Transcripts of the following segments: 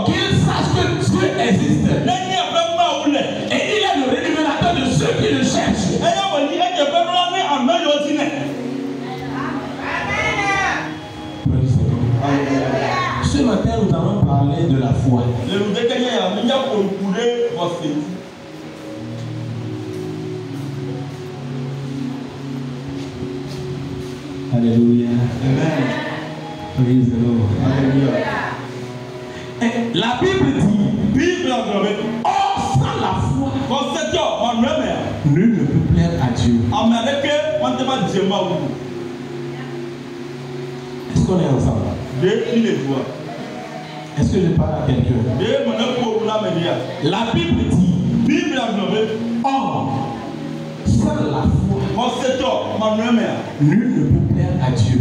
Qu'il sache que Dieu existe. Et il est le révélateur de ceux qui le cherchent. Ce matin, nous allons parler de la foi. Alléluia. Amen. Praise the Lord. Alléluia. La Bible dit, or sans la foi, nul ne peut plaire à Dieu. Est-ce qu'on est ensemble? Est-ce que je parle à quelqu'un? La Bible dit, or sans la foi, nul ne peut plaire à Dieu.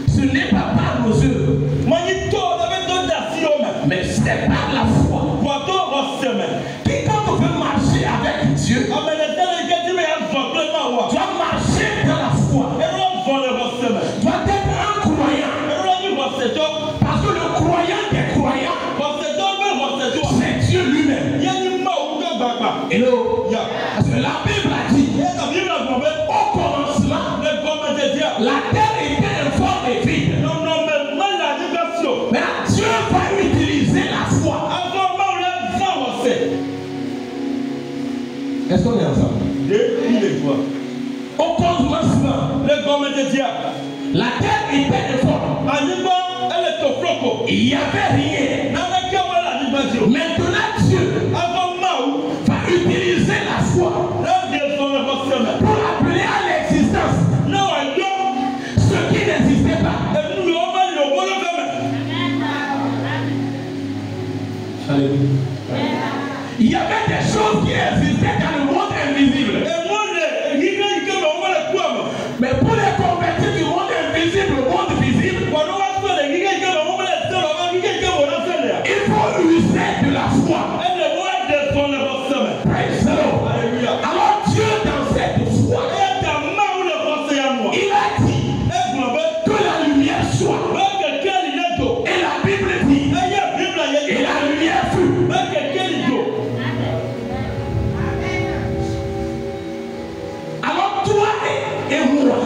Ce n'est pas par nos œuvres, mais c'est par la foi. Quiconque veut marcher avec Dieu doit marcher dans la foi, doit être un croyant. Parce que le croyant des croyants, c'est Dieu lui-même. Hello. Parce que la Bible a dit, au commencement, la terre était informe et vide. Mais Dieu va utiliser la foi. Est-ce qu'on est ensemble? Au commencement, la terre était informe. Il n'y avait rien. Maintenant Dieu va utiliser la foi pour appeler à l'existence ce qui n'existait pas. Il y avait des choses qui existaient dans le monde invisible. Mais pour les convertir du monde invisible au monde visible, il faut user de la foi. Praise the Lord. Alors Dieu dans cette foi, il a dit que la lumière soit. Et la Bible dit, et la lumière fut. Alors toi et moi,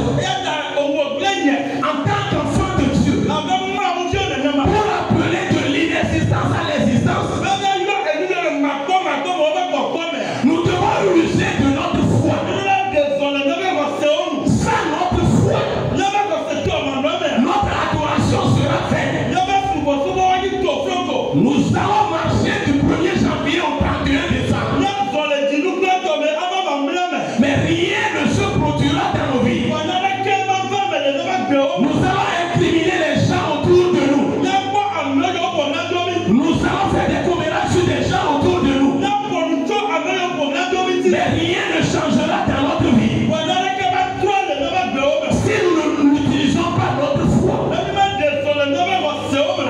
en tant qu'enfant de Dieu, pour appeler de l'inexistence à l'existence, nous devons user de notre foi. Sans notre foi, notre adoration sera faite. Nous allons marcher du 1er janvier au 31 décembre. Mais rien ne se produira dans nos vies. Nous allons incriminer les gens autour de nous. Nous allons faire des commérages sur des gens autour de nous. Mais rien ne changera dans notre vie si nous n'utilisons pas notre foi.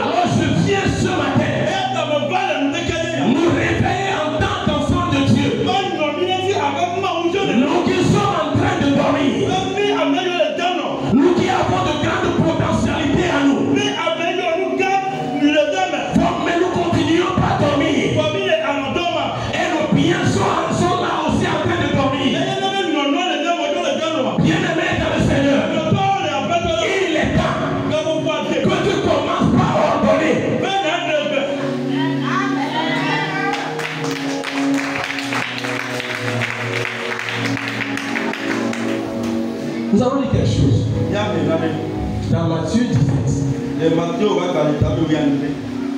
Alors je viens ce matin nous réveiller en tant qu'enfants de Dieu. Nous qui sommes en train de dormir, nous qui avons de grandes potentialités à nous, mais nous continuons pas à dormir. Et nos biens sont là aussi en train de dormir. Bien-aimés dans le Seigneur, il est temps que tu commences par ordonner. Nous allons lire quelque chose. Dans Matthieu 17,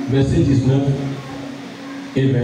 verset 19 et 20.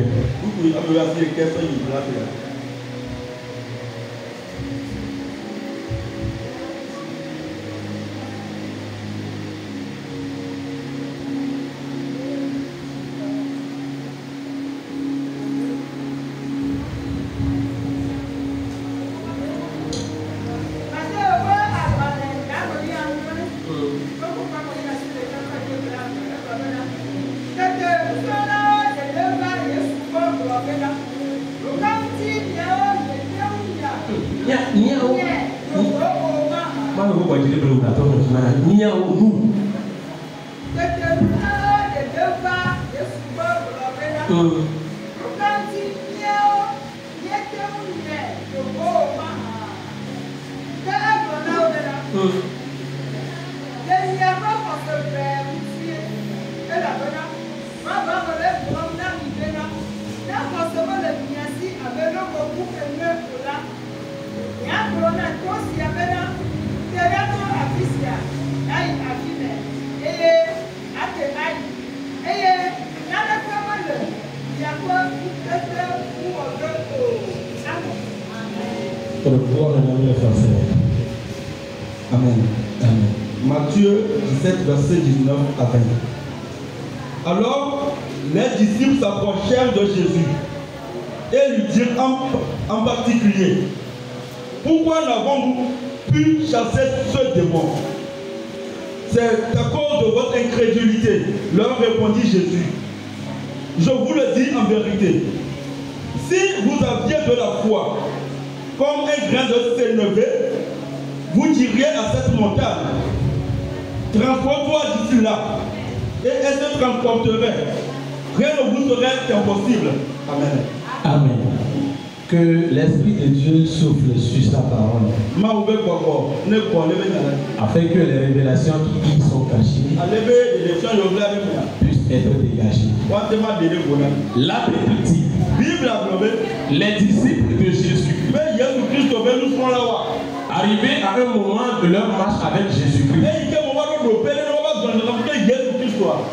Amen. Amen. Matthieu 17, verset 19 à 20. Alors, les disciples s'approchèrent de Jésus et lui dirent en particulier: pourquoi n'avons-nous pu chasser ce démon? C'est à cause de votre incrédulité, leur répondit Jésus. Je vous le dis en vérité, si vous aviez de la foi, comme un grain de sénévé, vous diriez à cette montagne: transporte-toi d'ici là, et elle se transporterait. Rien ne vous serait impossible. Amen. Amen. Que l'Esprit de Dieu souffle sur sa parole, afin que les révélations qui y sont cachées puissent être dégagées. La Bible dit: les disciples de Jésus, arrivés à un moment de leur marche avec Jésus-Christ,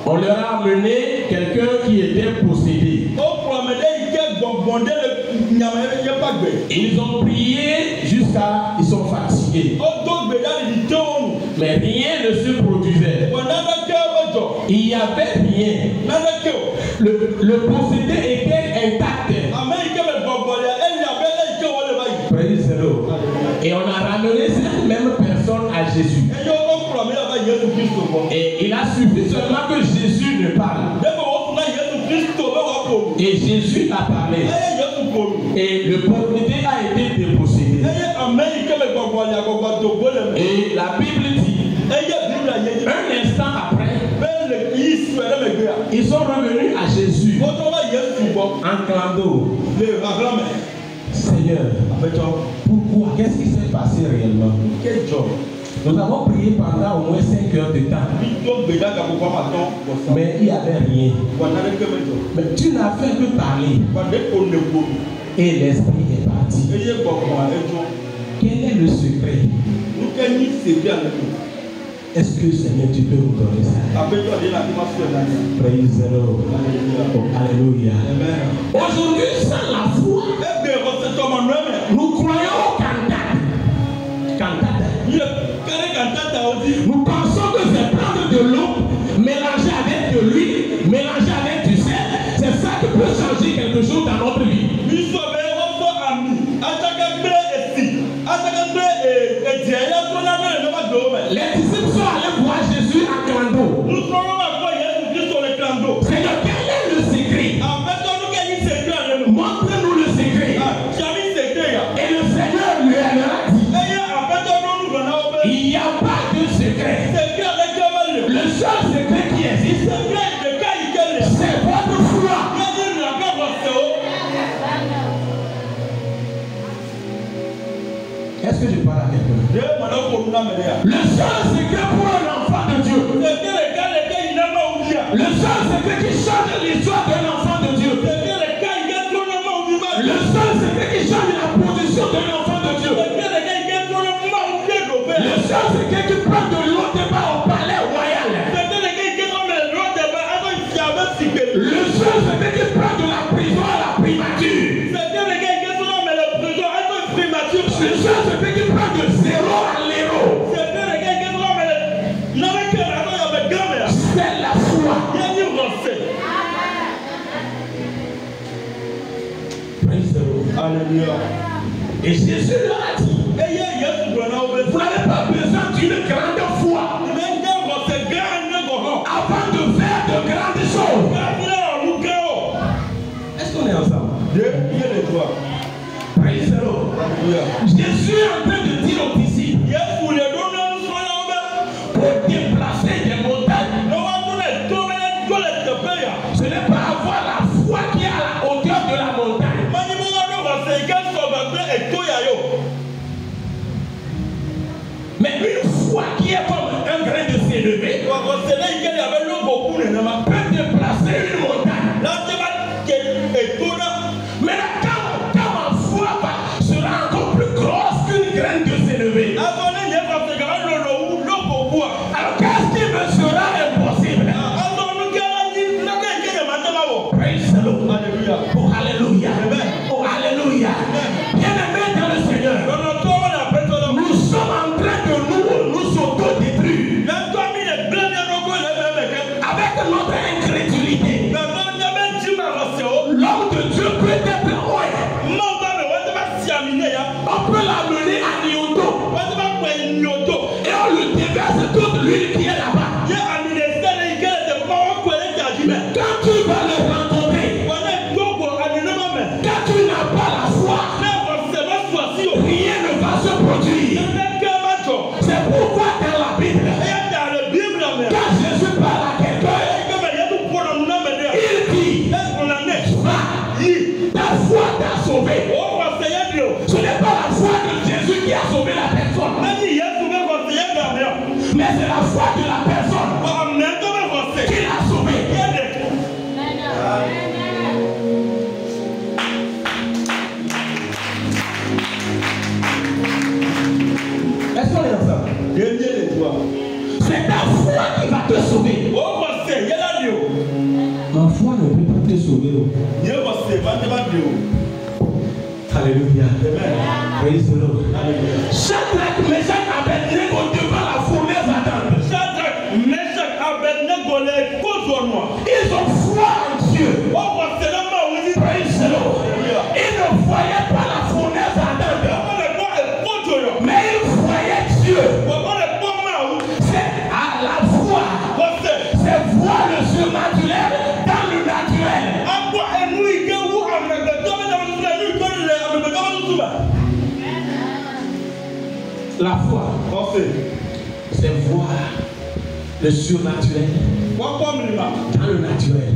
on leur a amené quelqu'un qui était possédé. Ils ont prié jusqu'à... Ils sont fatigués. Mais rien ne se produisait. Il n'y avait rien. Le possédé était intact. Praise the Lord. Et on a ramené cette même personne à Jésus. Et il a suffi seulement que Jésus ne parle. Et Jésus a parlé. Et le possédé a été dépossédé. Et la Bible dit, un instant après, ils sont revenus à Jésus en clando. Seigneur, pourquoi? Qu'est-ce qui s'est passé réellement? Nous avons prié pendant au moins 5 heures de temps. Mais il n'y avait rien. Mais tu n'as fait que parler. Et l'esprit est parti. Quel est le secret? Est-ce que Seigneur, tu peux nous donner ça? Praise the Lord. Alléluia. Aujourd'hui, sans la foi, nous croyons au cantate. Nous pensons que c'est prendre de l'eau, mélanger avec de l'huile, mélanger avec du sel. C'est ça qui peut changer quelque chose dans notre vie. Les disciples sont allés voir Jésus à clando. Seigneur, quel est le secret? Montre-nous le secret. Et le Seigneur lui a dit: il n'y a pas de secret. Le seul secret qui existe, c'est votre foi. Est-ce que je parle à quelqu'un? Le seul secret pour un enfant de Dieu, le seul secret qui change l'histoire d'un enfant de Dieu, le seul secret qui change la position d'un enfant de Dieu, le seul secret qui prend de l'eau débat au palais royal, le seul secret qui prend de la prison à la primature, le seul secret qui prend de zéro à l'héros, c'est la foi. Praise the Lord. Alléluia. Et Jésus leur a dit: vous n'avez pas besoin d'une grande foi avant de faire de grandes choses. Est-ce qu'on est ensemble? Praise the Lord. Jésus est en train de dire aux disciples: pour déplacer des montagnes, peut déplacer une montagne. Mais quand ma foi sera encore plus grosse qu'une graine de s'élever, alors qu'est-ce qui me sera impossible? Praise the Lord. Oh, alléluia. Oh, alléluia. Bien-aimés dans le Seigneur, nous sommes en train de nous autodétruire avec notre incrédulité. L'homme de Dieu peut être loin. On peut l'amener à Nyoto et on lui déverse toute l'huile qui est là-bas. Mais quand tu vas le rencontrer, quand tu n'as pas la foi, rien ne va se produire. C'est pourquoi dans la Bible, quand Jésus parle à quelqu'un, il dit, ta foi t'a sauvé. Ce n'est pas la foi de Jésus qui a sauvé la personne, mais c'est la foi de la personne qui l'a sauvé. Est-ce qu'on est ensemble? C'est ta foi qui va te sauver. Ma foi ne peut pas te sauver. Alléluia. Praise the Lord. Shadrach, Meshach, Abednego devant la fournaise ardente. Ils ont foi en Dieu. Praise the Lord. Ils ne voyaient pas la fournaise ardente, mais ils voyaient Dieu. C'est à la foi. C'est voir le surnaturel dans le naturel. La foi, c'est voir le surnaturel dans le naturel.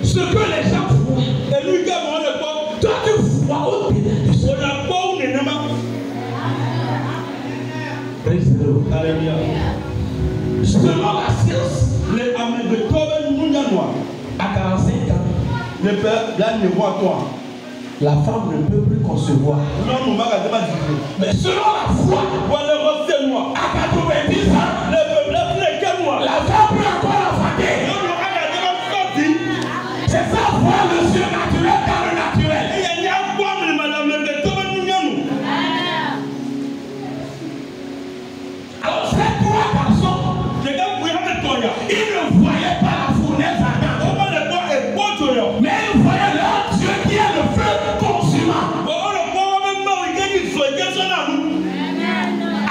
Ce que les gens voient, toi tu vois au-delà de ça. Praise the Lord. Selon la science, à 45 ans, la femme ne peut plus concevoir. Mais selon la foi, à 90 ans, la femme peut encore enfanter. C'est ça, voir le surnaturel dans le naturel. Alors ces trois garçons, ils ne voyaient pas la fournaise ardente, mais ils voyaient leur Dieu qui est le feu consumant.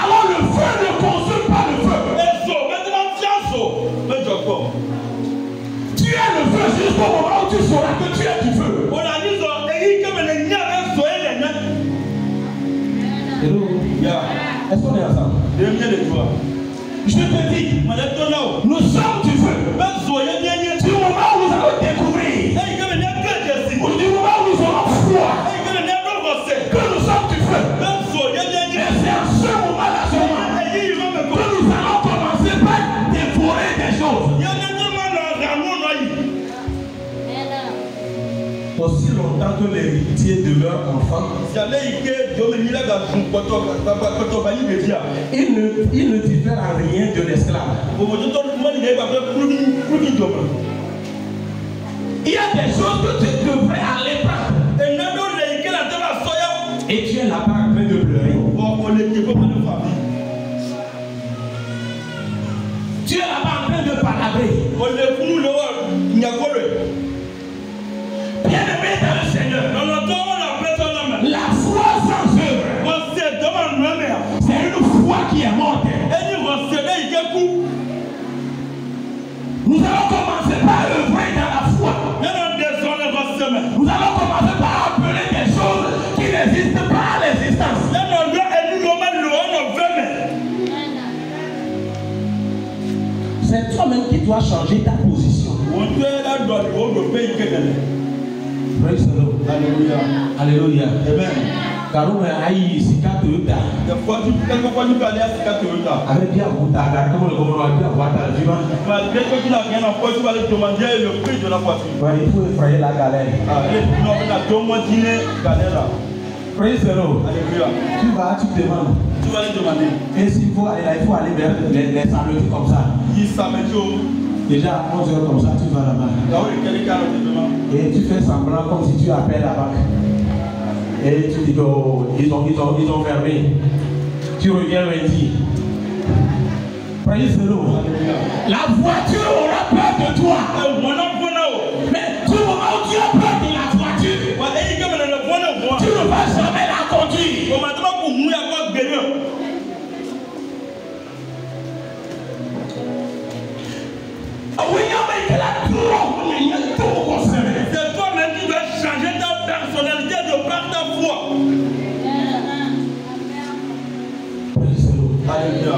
Alors le feu ne consume pas le feu. Tu es le feu jusqu'au moment où tu sauras que tu es du feu. Est-ce qu'on est ensemble? Je te dis, nous sommes du feu. Du moment où nous allons découvrir, du moment où nous aurons foi que nous sommes du feu, et c'est à ce moment-là seulement que nous allons commencer par dévorer des choses. Aussi longtemps que l'héritier demeure enfant, il ne diffère en rien de l'esclave. Il y a des choses que tu devrais aller prendre. Et tu es là-bas en train de pleurer. Tu es là-bas en train de palabrer. Bien-aimé dans le Seigneur, la foi sans œuvre, c'est une foi qui est morte. Nous allons commencer par œuvrer dans la foi. Nous allons commencer par appeler des choses qui n'existent pas à l'existence. toi-même qui dois changer ta position. Praise the Lord. Alléluia. Alléluia. Amen. Car on a aïe Sika Toyota. Quelquefois tu peux aller à Sika Toyota. Avec bien Bouta, comme le gouvernement a dit à Ouattara, Malgré que tu n'as rien en poche, tu vas aller demander le prix de la voiture. ouais, il faut effrayer la galère. Ah, non, on a 2 mois dîner, galère là. Praise the Lord. Alléluia. Tu vas, tu demandes. Tu vas aller demander. Et s'il faut aller là, il faut aller vers les samedis comme ça. Il samedi. Déjà, 11 heures comme ça, tu vas là-bas. Et tu fais semblant comme si tu appelles la banque. Et tu dis qu'ils ont fermé. Tu reviens lundi. Praise the Lord. La voiture aura peur de toi. Mais du moment où tu as peur de la voiture, tu ne vas jamais la conduire. C'est toi-même qui dois changer ta personnalité de par ta foi. Alléluia.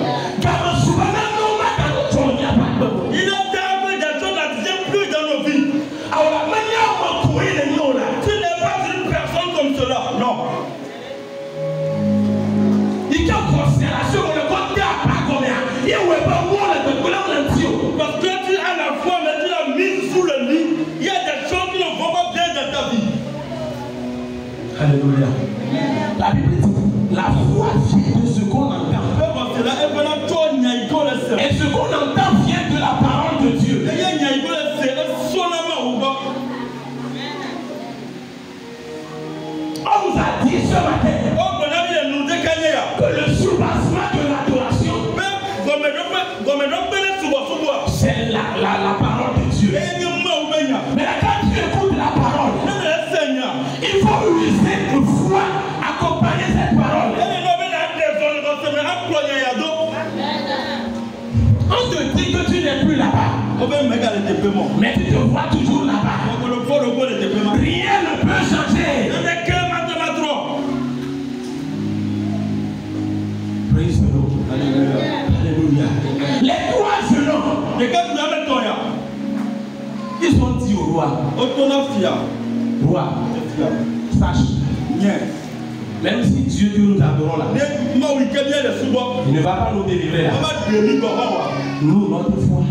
Il est arrivé des choses à dire plus dans nos vies. Tu n'es pas une personne comme cela. Non. Parce que tu as la foi, mais tu l'as mise sous le lit. Il y a des choses qui ne vont pas bien dans ta vie. Alléluia. La Bible dit, la foi vient de ce qu'on entend. Et ce qu'on entend vient de la parole de Dieu. On vous a dit ce matin que le soubassement de l'adoration, c'est la parole de Dieu. Mais quand tu écoutes la parole, il faut user de foi, accompagner cette parole. On te dit que tu n'es plus là-bas, mais tu te vois toujours là-bas. Rien ne peut changer. Praise the Lord. Alléluia. Les 3 genoux, ils ont dit au roi, roi, sache, même si Dieu que nous adorons là, il ne va pas nous délivrer là. Nous, notre foi,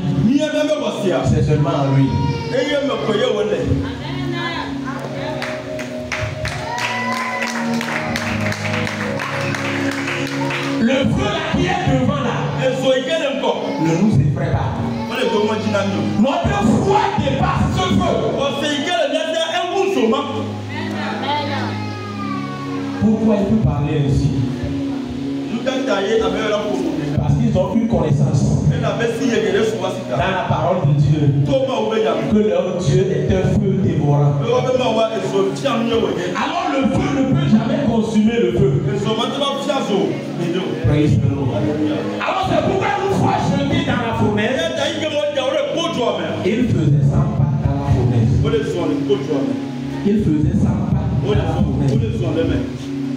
c'est seulement en lui. Le feu là qui est devant là ne nous effraie pas. Notre foi dépasse ce feu. Pourquoi il peut parler ainsi? Parce qu'ils ont eu connaissance dans la parole de Dieu que leur Dieu est un feu dévorant. Alors le feu ne peut jamais consumer le feu. Praise the Lord. Alors c'est pourquoi nous fois jeter dans la fournaise. Il faisait 100 pas dans la fournaise. Il faisait 100 pas dans la fournaise.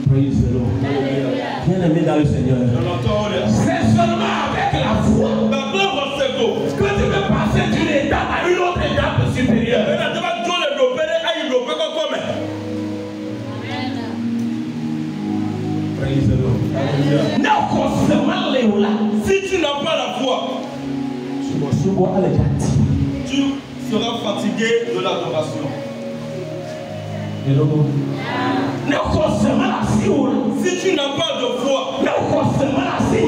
Praise the Lord. Bien aimé dans le Seigneur. C'est seulement avec la foi que tu peux passer d'une étape à une autre étape supérieure. Praise the Lord. Si tu n'as pas la foi, tu seras fatigué de l'adoration. Si tu n'as pas de foi, si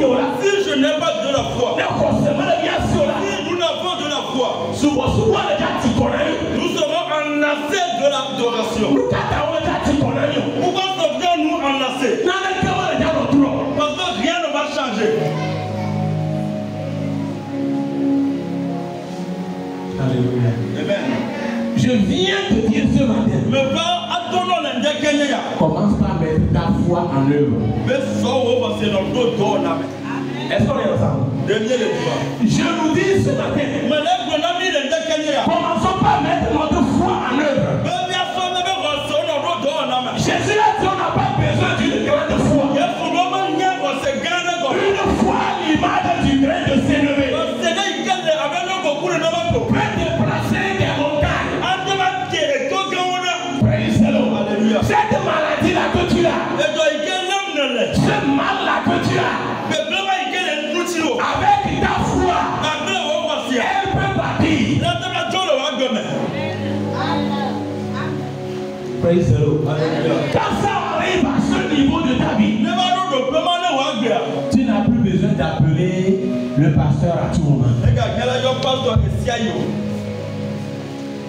je n'ai pas de la foi, si nous n'avons de la foi, nous serons enlacés de l'adoration. Pourquoi serions-nous enlacés? Parce que rien ne va changer. Alléluia. Amen. Je viens te dire ce matin. Commence par mettre ta foi en œuvre. Est-ce qu'on est ensemble? Je nous dis ce matin. Commençons par mettre notre foi en œuvre. Jésus a dit on n'a pas besoin d'une grande foi. Une foi à l'image du grain de sénévé. avec ta foi, elle peut bâtir. Praise the Lord. Quand ça arrive à ce niveau de ta vie, tu n'as plus besoin d'appeler le pasteur à tout moment.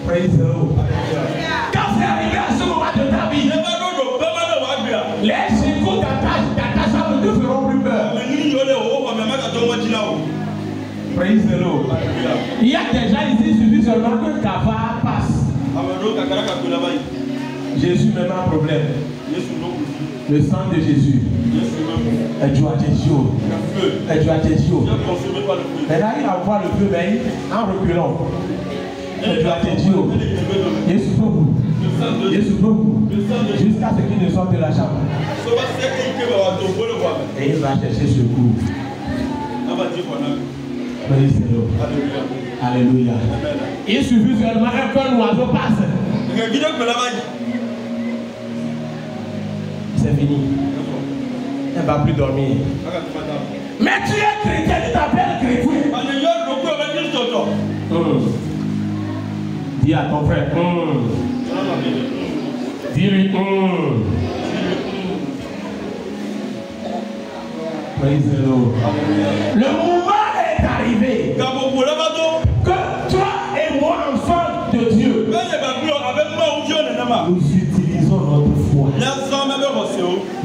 Praise the Lord. Quand c'est arrivé à ce moment de ta vie, les échos d'attachement ne te feront plus peur. Praise the Lord. Il y a des gens ici, il suffit seulement que Kava passe. Jésus même un problème. Le sang de Jésus. Et tu as Jésus. Et tu as Jésus. Maintenant il envoie le feu, mais en reculant. Et tu as Jésus. Jésus beaucoup. Jésus beaucoup. Jusqu'à ce qu'il ne sorte de la chambre. Et il va chercher secours. Praise the Lord. Alléluia. Il suffit seulement qu'un oiseau passe. C'est fini. Elle ne va plus dormir. Mais tu es chrétien, tu t'appelles chrétien. Dis à ton frère. Dis-lui. Praise the Lord. Le moment est arrivé que toi et moi, enfants de Dieu, nous utilisons notre foi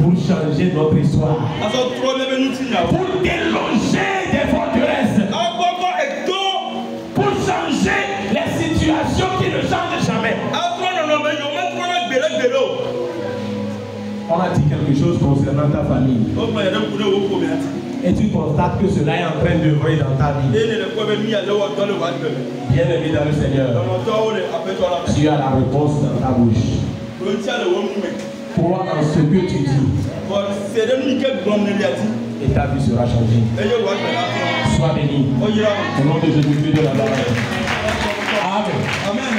pour changer notre histoire, pour déloger des forteresses, pour changer les situations qui ne changent jamais. On a dit quelque chose concernant ta famille. Et tu constates que cela est en train d'œuvrer dans ta vie. Bien aimé dans le Seigneur, tu as la réponse dans ta bouche. Crois en ce que tu dis. Et ta vie sera changée. Sois béni. Au nom de Jésus-Christ de la Amen.